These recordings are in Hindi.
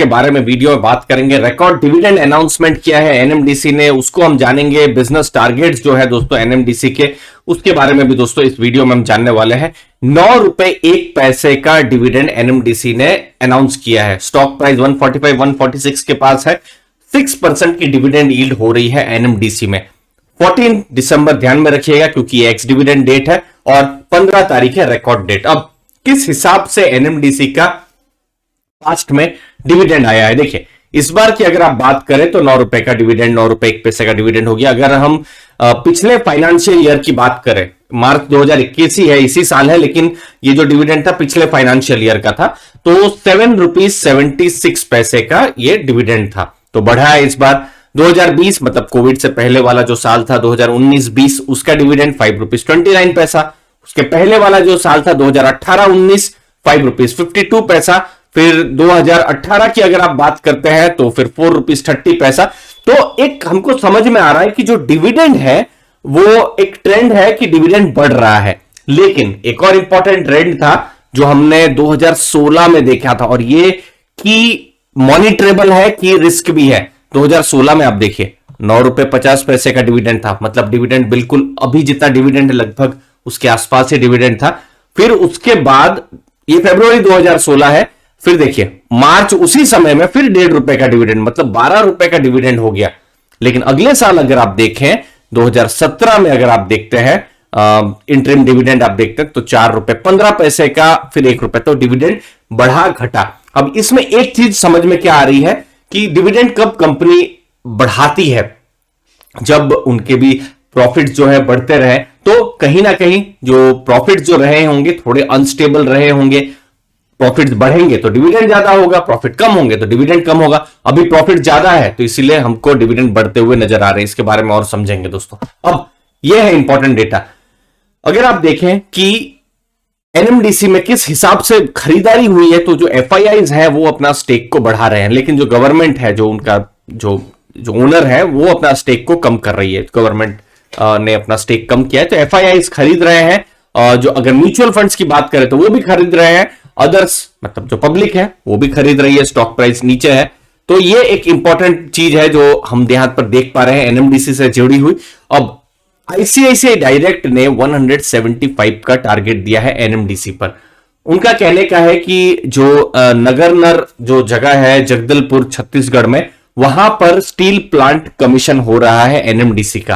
के बारे में वीडियो में बात करेंगे। रिकॉर्ड डिविडेंड अनाउंसमेंट किया है एनएमडीसी ने, उसको हम जानेंगे। बिजनेस टारगेट्स जो है दोस्तों एनएमडीसी के, उसके बारे में भी दोस्तों इस वीडियो में हम जानने वाले हैं। 9 रुपए 1 पैसे का डिविडेंड एनएमडीसी ने अनाउंस किया है। स्टॉक प्राइस 145 146 के पास है। 6% की डिविडेंड यील्ड हो रही है एनएमडीसी में। 14 दिसंबर ध्यान में रखिएगा क्योंकि एक्स डिविडेंड डेट है और 15 तारीख है रिकॉर्ड डेट। अब किस हिसाब से एनएमडीसी का पास्ट में डिविडेंड आया है, देखिए इस बार की अगर आप बात करें तो 9 रुपए का डिविडेंड, 9 रुपए 1 पैसे का डिविडेंड हो गया। अगर हम पिछले फाइनेंशियल ईयर की बात करें, मार्च 2021 ही है, इसी साल है, लेकिन ये जो डिविडेंड था पिछले फाइनेंशियल ईयर का था, तो 7.76 रुपीस का ये डिविडेंड था। तो बढ़ा है इस बार। 2020 मतलब कोविड से पहले वाला जो साल था 2019-20, उसका डिविडेंड 5.29 रुपीस। उसके पहले वाला जो साल था 2018-19, 5.52 रुपीस। फिर 2018 की अगर आप बात करते हैं तो फिर 4.30 रुपीस। तो एक हमको समझ में आ रहा है कि जो डिविडेंड है वो एक ट्रेंड है कि डिविडेंड बढ़ रहा है। लेकिन एक और इंपॉर्टेंट ट्रेंड था जो हमने 2016 में देखा था, और ये की मॉनिटरेबल है कि रिस्क भी है। 2016 में आप देखिए 9 रुपए 50 पैसे का डिविडेंड था, मतलब डिविडेंड बिल्कुल अभी जितना डिविडेंड है लगभग उसके आसपास ही डिविडेंड था। फिर उसके बाद ये फरवरी 2016 है, फिर देखिए मार्च उसी समय में फिर 1.5 रुपए का डिविडेंड, मतलब 12 रुपए का डिविडेंड हो गया। लेकिन अगले साल अगर आप देखें 2017 में अगर आप देखते हैं इंटरिम डिविडेंड आप देखते हैं तो 4 रुपए 15 पैसे का, फिर 1 रुपए, तो डिविडेंड बढ़ा घटा। अब इसमें एक चीज समझ में क्या आ रही है कि डिविडेंड कब कंपनी बढ़ाती है, जब उनके भी प्रॉफिट जो है बढ़ते रहे। तो कहीं ना कहीं जो प्रॉफिट जो रहे होंगे थोड़े अनस्टेबल रहे होंगे, प्रॉफिट बढ़ेंगे तो डिविडेंड ज्यादा होगा, प्रॉफिट कम होंगे तो डिविडेंड कम होगा। अभी प्रॉफिट ज्यादा है तो इसीलिए हमको डिविडेंड बढ़ते हुए नजर आ रहे हैं। इसके बारे में और समझेंगे दोस्तों। अब यह है इंपॉर्टेंट डेटा। अगर आप देखें कि एनएमडीसी में किस हिसाब से खरीदारी हुई है, तो जो एफआईआईज है वो अपना स्टेक को बढ़ा रहे हैं, लेकिन जो गवर्नमेंट है, जो उनका जो ओनर है, वो अपना स्टेक को कम कर रही है। गवर्नमेंट ने अपना स्टेक कम किया है तो एफआईआईज खरीद रहे हैं। जो अगर म्यूचुअल फंड्स की बात करें तो वो भी खरीद रहे हैं। अदर्स मतलब जो पब्लिक है वो भी खरीद रही है। स्टॉक प्राइस नीचे है, तो ये एक इंपॉर्टेंट चीज है जो हम यहां पर देख पा रहे हैं एनएमडीसी से जुड़ी हुई। अब आईसीआईसीआई डायरेक्ट ने 175 का टारगेट दिया है एनएमडीसी पर। उनका कहने का है कि जो नगरनर जो जगह है जगदलपुर छत्तीसगढ़ में, वहां पर स्टील प्लांट कमीशन हो रहा है एनएमडीसी का।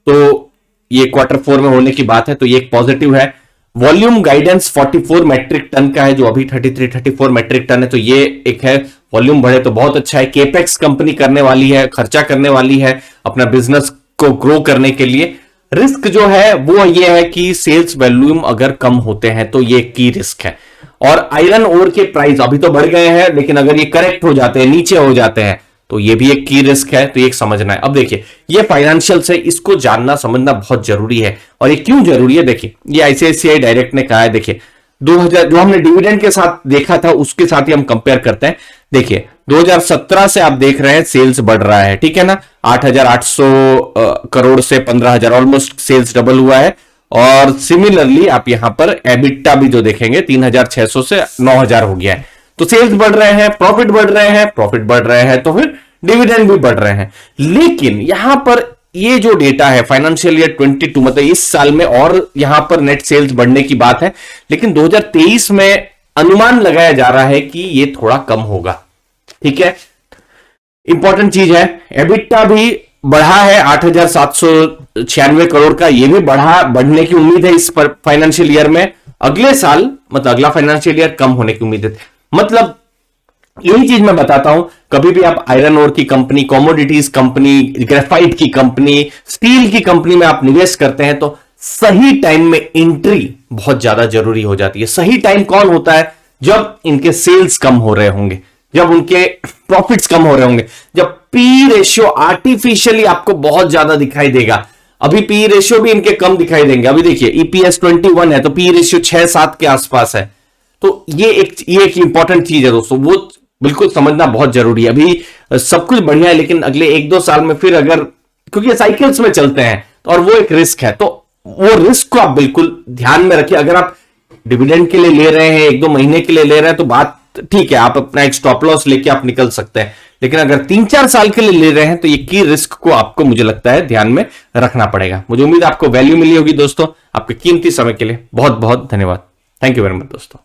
तो ये Q4 में होने की बात है, तो ये एक पॉजिटिव है। वॉल्यूम गाइडेंस 44 मेट्रिक टन का है, जो अभी 34 मेट्रिक टन है, तो ये एक है। वॉल्यूम बढ़े तो बहुत अच्छा है। केपेक्स कंपनी करने वाली है, खर्चा करने वाली है अपना बिजनेस को ग्रो करने के लिए। रिस्क जो है वो ये है कि सेल्स वॉल्यूम अगर कम होते हैं तो ये की रिस्क है। और आयरन ओर के प्राइस अभी तो बढ़ गए हैं, लेकिन अगर ये करेक्ट हो जाते हैं, नीचे हो जाते हैं, तो ये भी एक की रिस्क है। तो ये समझना है। अब देखिए ये फाइनेंशियल से इसको जानना समझना बहुत जरूरी है। और ये क्यों जरूरी है, देखिए ये आईसीआईसीआई डायरेक्ट ने कहा है। देखिए 2000 जो हमने डिविडेंड के साथ देखा था उसके साथ ही हम कंपेयर करते हैं। देखिए 2017 से आप देख रहे हैं सेल्स बढ़ रहा है, ठीक है ना। 8,800 करोड़ से 15,000, ऑलमोस्ट सेल्स डबल हुआ है। और सिमिलरली आप यहां पर एबिटा भी जो देखेंगे 3,600 से 9,000 हो गया है। तो सेल्स बढ़ रहे हैं, प्रॉफिट बढ़ रहे हैं, प्रॉफिट बढ़ रहे हैं तो फिर डिविडेंड भी बढ़ रहे हैं। लेकिन यहां पर ये जो डेटा है फाइनेंशियल ईयर 22 मतलब इस साल में, और यहां पर नेट सेल्स बढ़ने की बात है, लेकिन 2023 में अनुमान लगाया जा रहा है कि ये थोड़ा कम होगा, ठीक है। इंपॉर्टेंट चीज है, एबिटा भी बढ़ा है 8,796 करोड़ का, ये भी बढ़ने की उम्मीद है इस फाइनेंशियल ईयर में। अगले साल मतलब अगला फाइनेंशियल ईयर कम होने की उम्मीद है। मतलब यही चीज मैं बताता हूं, कभी भी आप आयरन ओर की कंपनी, कॉमोडिटीज कंपनी, ग्रेफाइट की कंपनी, स्टील की कंपनी में आप निवेश करते हैं तो सही टाइम में एंट्री बहुत ज्यादा जरूरी हो जाती है। सही टाइम कौन होता है, जब इनके सेल्स कम हो रहे होंगे, जब उनके प्रॉफिट्स कम हो रहे होंगे, जब पी रेशियो आर्टिफिशियली आपको बहुत ज्यादा दिखाई देगा। अभी पी रेशियो भी इनके कम दिखाई देंगे। अभी देखिए ईपीएस 21 है तो पी रेशियो 6-7 के आसपास है। तो ये एक इंपॉर्टेंट चीज है दोस्तों, वो बिल्कुल समझना बहुत जरूरी है। अभी सब कुछ बढ़िया है, लेकिन अगले 1-2 साल में फिर अगर, क्योंकि साइकिल्स में चलते हैं और वो एक रिस्क है, तो वो रिस्क को आप बिल्कुल ध्यान में रखिए। अगर आप डिविडेंड के लिए ले रहे हैं, 1-2 महीने के लिए ले रहे हैं, तो बात ठीक है, आप अपना एक स्टॉप लॉस लेके आप निकल सकते हैं, लेकिन अगर 3-4 साल के लिए ले रहे हैं तो ये की रिस्क को आपको, मुझे लगता है, ध्यान में रखना पड़ेगा। मुझे उम्मीद है आपको वैल्यू मिली होगी दोस्तों। आपके कीमती समय के लिए बहुत बहुत धन्यवाद। थैंक यू वेरी मच दोस्तों।